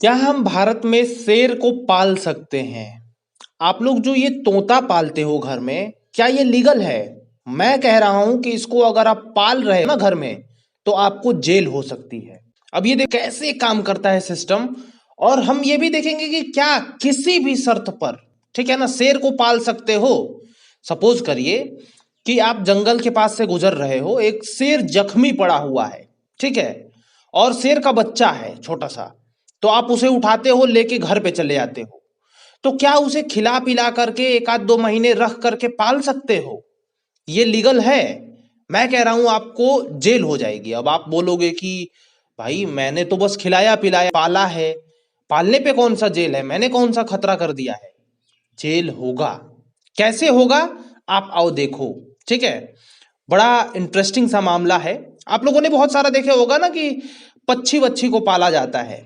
क्या हम भारत में शेर को पाल सकते हैं? आप लोग जो ये तोता पालते हो घर में, क्या ये लीगल है? मैं कह रहा हूं कि इसको अगर आप पाल रहे हो ना घर में, तो आपको जेल हो सकती है। अब ये देख कैसे काम करता है सिस्टम। और हम ये भी देखेंगे कि क्या किसी भी शर्त पर, ठीक है ना, शेर को पाल सकते हो। सपोज करिए कि आप जंगल के पास से गुजर रहे हो, एक शेर जख्मी पड़ा हुआ है, ठीक है, और शेर का बच्चा है छोटा सा, तो आप उसे उठाते हो, लेके घर पे चले आते हो। तो क्या उसे खिला पिला करके एक आध दो महीने रख करके पाल सकते हो? ये लीगल है? मैं कह रहा हूं आपको जेल हो जाएगी। अब आप बोलोगे कि भाई मैंने तो बस खिलाया पिलाया पाला है, पालने पे कौन सा जेल है, मैंने कौन सा खतरा कर दिया है? जेल होगा। कैसे होगा? आप आओ देखो। ठीक है, बड़ा इंटरेस्टिंग सा मामला है। आप लोगों ने बहुत सारा देखे होगा ना कि पक्षी वच्छी को पाला जाता है।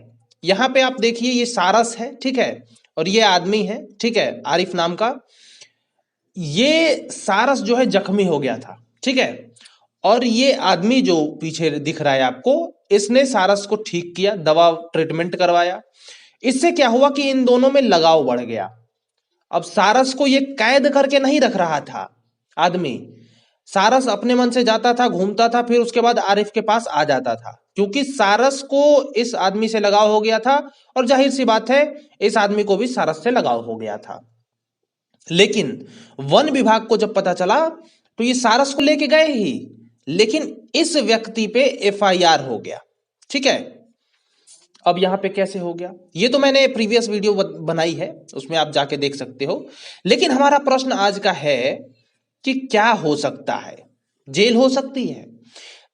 यहाँ पे आप देखिए, ये सारस है, ठीक है, और ये आदमी है, ठीक है, आरिफ नाम का। ये सारस जो है जख्मी हो गया था, ठीक है, और ये आदमी जो पीछे दिख रहा है आपको, इसने सारस को ठीक किया, दवा ट्रीटमेंट करवाया। इससे क्या हुआ कि इन दोनों में लगाव बढ़ गया। अब सारस को ये कैद करके नहीं रख रहा था आदमी। सारस अपने मन से जाता था, घूमता था, फिर उसके बाद आरिफ के पास आ जाता था, क्योंकि सारस को इस आदमी से लगाव हो गया था। और जाहिर सी बात है, इस आदमी को भी सारस से लगाव हो गया था। लेकिन वन विभाग को जब पता चला, तो ये सारस को लेके गए ही, लेकिन इस व्यक्ति पे एफआईआर हो गया। ठीक है, अब यहां पे कैसे हो गया, ये तो मैंने प्रीवियस वीडियो बनाई है, उसमें आप जाके देख सकते हो। लेकिन हमारा प्रश्न आज का है कि क्या हो सकता है? जेल हो सकती है।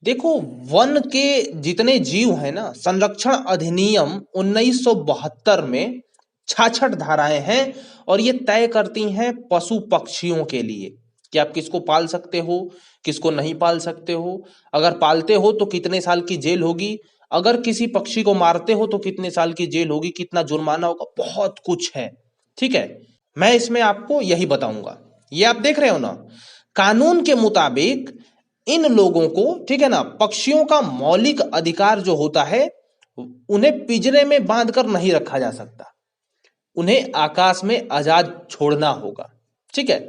देखो, वन के जितने जीव हैं ना, संरक्षण अधिनियम 1972 में 66 धाराएं हैं, और ये तय करती हैं पशु पक्षियों के लिए कि आप किसको पाल सकते हो, किसको नहीं पाल सकते हो। अगर पालते हो तो कितने साल की जेल होगी, अगर किसी पक्षी को मारते हो तो कितने साल की जेल होगी, कितना जुर्माना होगा, बहुत कुछ है। ठीक है, मैं इसमें आपको यही बताऊंगा। ये आप देख रहे हो ना, कानून के मुताबिक इन लोगों को, ठीक है ना, पक्षियों का मौलिक अधिकार जो होता है, उन्हें पिंजरे में बांध कर नहीं रखा जा सकता, उन्हें आकाश में आजाद छोड़ना होगा। ठीक है,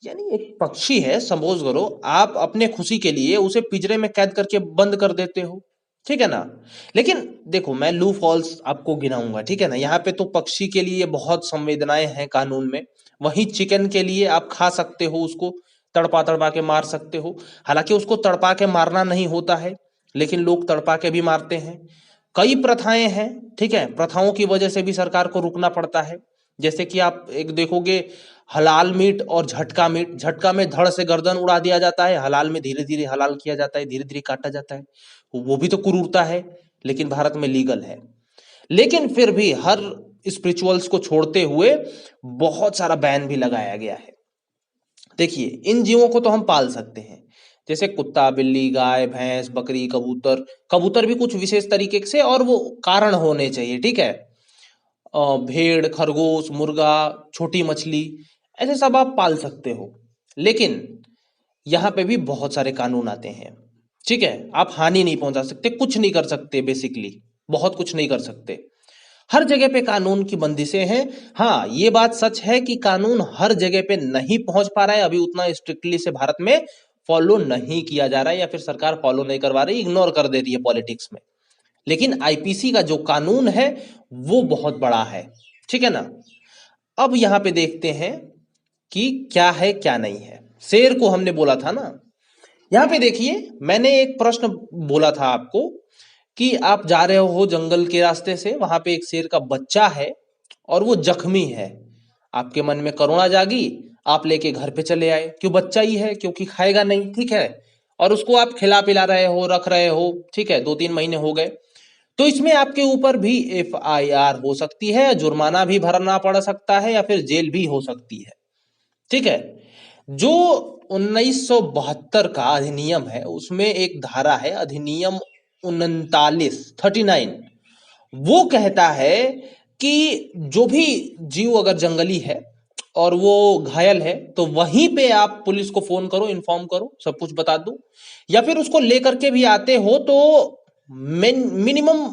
यानी एक पक्षी है, सपोज करो आप अपने खुशी के लिए उसे पिंजरे में कैद करके बंद कर देते हो, ठीक है ना। लेकिन देखो, मैं लू फॉल्स आपको गिनाऊंगा, ठीक है ना। यहाँ पे तो पक्षी के लिए बहुत संवेदनाएं हैं कानून में। वहीं चिकन के लिए आप खा सकते हो, उसको तड़पा तड़पा के मार सकते हो। हालांकि उसको तड़पा के मारना नहीं होता है, लेकिन लोग तड़पा के भी मारते हैं। कई प्रथाएं हैं, ठीक है, प्रथाओं की वजह से भी सरकार को रुकना पड़ता है। जैसे कि आप एक देखोगे, हलाल मीट और झटका मीट। झटका में धड़ से गर्दन उड़ा दिया जाता है, हलाल में धीरे धीरे हलाल किया जाता है, धीरे धीरे काटा जाता है। वो भी तो क्रूरता है, लेकिन भारत में लीगल है। लेकिन फिर भी हर स्पिरिचुअल्स को छोड़ते हुए बहुत सारा बैन भी लगाया गया है। देखिए, इन जीवों को तो हम पाल सकते हैं, जैसे कुत्ता, बिल्ली, गाय, भैंस, बकरी, कबूतर। कबूतर भी कुछ विशेष तरीके से, और वो कारण होने चाहिए, ठीक है। भेड़, खरगोश, मुर्गा, छोटी मछली, ऐसे सब आप पाल सकते हो। लेकिन यहाँ पे भी बहुत सारे कानून आते हैं। ठीक है, आप हानि नहीं पहुंचा सकते, कुछ नहीं कर सकते, बेसिकली बहुत कुछ नहीं कर सकते। हर जगह पे कानून की बंदिशें हैं। हाँ, ये बात सच है कि कानून हर जगह पे नहीं पहुंच पा रहा है, अभी उतना स्ट्रिक्टली से भारत में फॉलो नहीं किया जा रहा है, या फिर सरकार फॉलो नहीं करवा रही, इग्नोर कर दे रही है पॉलिटिक्स में। लेकिन आईपीसी का जो कानून है, वो बहुत बड़ा है। ठीक है ना। अब यहाँ पे देखते हैं कि क्या है क्या नहीं है। शेर को हमने बोला था ना, यहाँ पे देखिए, मैंने एक प्रश्न बोला था आपको कि आप जा रहे हो जंगल के रास्ते से, वहां पे एक शेर का बच्चा है और वो जख्मी है। आपके मन में करुणा जागी, आप लेके घर पे चले आए, क्यों, बच्चा ही है, क्योंकि खाएगा नहीं, ठीक है, और उसको आप खिला पिला रहे हो, रख रहे हो, ठीक है, 2-3 महीने हो गए। तो इसमें आपके ऊपर भी एफआईआर हो सकती है, जुर्माना भी भरना पड़ सकता है, या फिर जेल भी हो सकती है। ठीक है। जो 1972 का अधिनियम है, उसमें एक धारा है, अधिनियम 39 वो कहता है कि जो भी जीव अगर जंगली है और वो घायल है, तो वहीं पे आप पुलिस को फोन करो, इन्फॉर्म करो, सब कुछ बता दो। या फिर उसको लेकर के भी आते हो तो मिनिमम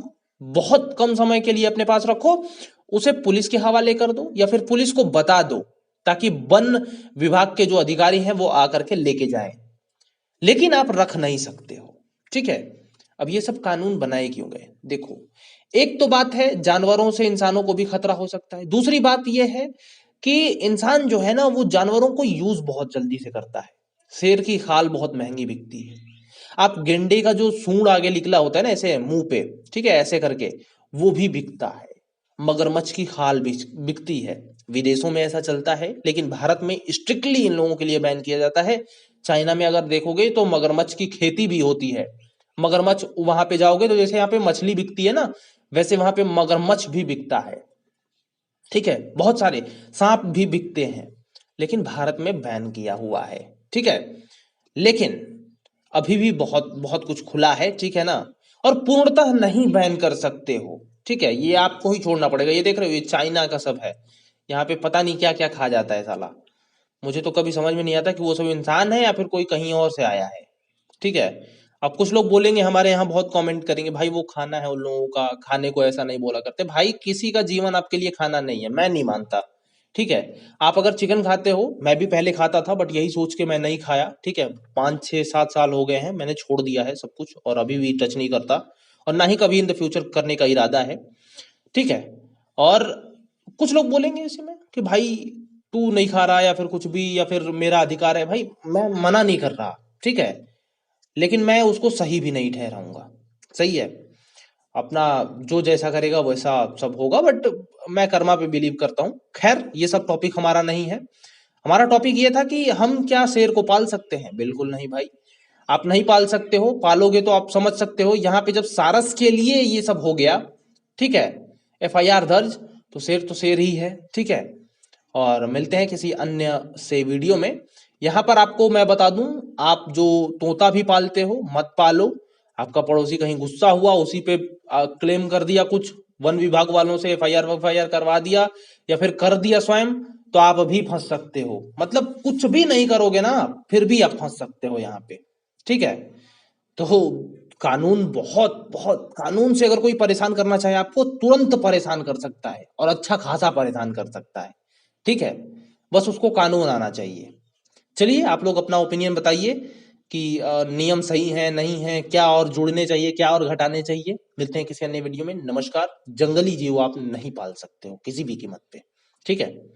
बहुत कम समय के लिए अपने पास रखो, उसे पुलिस के हवाले कर दो या फिर पुलिस को बता दो, ताकि वन विभाग के जो अधिकारी हैं वो आकर के लेके जाएं। लेकिन आप रख नहीं सकते हो, ठीक है। अब ये सब कानून बनाए क्यों गए? देखो, एक तो बात है जानवरों से इंसानों को भी खतरा हो सकता है, दूसरी बात यह है कि इंसान जो है ना वो जानवरों को यूज बहुत जल्दी से करता है। शेर की खाल बहुत महंगी बिकती है। आप गेंडे का जो सूंड आगे निकला होता है ना ऐसे मुंह पे, ठीक है, ऐसे करके, वो भी बिकता है। मगरमच्छ की खाल भी बिकती है। विदेशों में ऐसा चलता है, लेकिन भारत में स्ट्रिक्टली इन लोगों के लिए बैन किया जाता है। चाइना में अगर देखोगे तो मगरमच्छ की खेती भी होती है। मगरमच्छ वहां पे जाओगे तो जैसे यहाँ पे मछली बिकती है ना, वैसे वहां पे मगरमच्छ भी बिकता है, ठीक है। बहुत सारे सांप भी बिकते हैं, लेकिन भारत में बैन किया हुआ है, ठीक है। लेकिन अभी भी बहुत बहुत कुछ खुला है, ठीक है ना। और पूर्णतः नहीं बैन कर सकते हो, ठीक है, ये आपको ही छोड़ना पड़ेगा। ये देख रहे हो, ये चाइना का सब है। यहाँ पे पता नहीं क्या क्या खा जाता है साला। मुझे तो कभी समझ में नहीं आता कि वो सब इंसान है या फिर कोई कहीं और से आया है, ठीक है। अब कुछ लोग बोलेंगे, हमारे यहाँ बहुत कमेंट करेंगे, भाई वो खाना है उन लोगों का, खाने को ऐसा नहीं बोला करते। भाई किसी का जीवन आपके लिए खाना नहीं है, मैं नहीं मानता, ठीक है। आप अगर चिकन खाते हो, मैं भी पहले खाता था, बट यही सोच के मैं नहीं खाया, ठीक है। 5 6 7 साल हो गए हैं, मैंने छोड़ दिया है सब कुछ, और अभी भी टच नहीं करता, और ना ही कभी इन द फ्यूचर करने का इरादा है, ठीक है। और कुछ लोग बोलेंगे इसी में कि भाई तू नहीं खा रहा या फिर कुछ भी, या फिर मेरा अधिकार है। भाई मैं मना नहीं कर रहा, ठीक है, लेकिन मैं उसको सही भी नहीं ठहराऊंगा। सही है, अपना जो जैसा करेगा वैसा सब होगा, बट मैं कर्मा पे बिलीव करता हूँ। खैर, ये सब टॉपिक हमारा नहीं है। हमारा टॉपिक ये था कि हम क्या शेर को पाल सकते हैं? बिल्कुल नहीं भाई, आप नहीं पाल सकते हो। पालोगे तो आप समझ सकते हो, यहाँ पे जब सारस के लिए ये सब हो गया, ठीक है, एफआईआर दर्ज, तो शेर ही है, ठीक है। और मिलते हैं किसी अन्य से वीडियो में। यहाँ पर आपको मैं बता दूं, आप जो तोता भी पालते हो मत पालो। आपका पड़ोसी कहीं गुस्सा हुआ, उसी पे क्लेम कर दिया कुछ, वन विभाग वालों से एफआईआर करवा दिया, या फिर कर दिया स्वयं, तो आप भी फंस सकते हो। मतलब कुछ भी नहीं करोगे ना, फिर भी आप फंस सकते हो यहाँ पे, ठीक है। तो कानून बहुत बहुत, कानून से अगर कोई परेशान करना चाहे आपको, तुरंत परेशान कर सकता है, और अच्छा खासा परेशान कर सकता है, ठीक है। बस उसको कानून आना चाहिए। चलिए, आप लोग अपना ओपिनियन बताइए कि नियम सही है नहीं है, क्या और जोड़ने चाहिए, क्या और घटाने चाहिए। मिलते हैं किसी अन्य वीडियो में। नमस्कार। जंगली जीव आप नहीं पाल सकते हो किसी भी कीमत पे, ठीक है।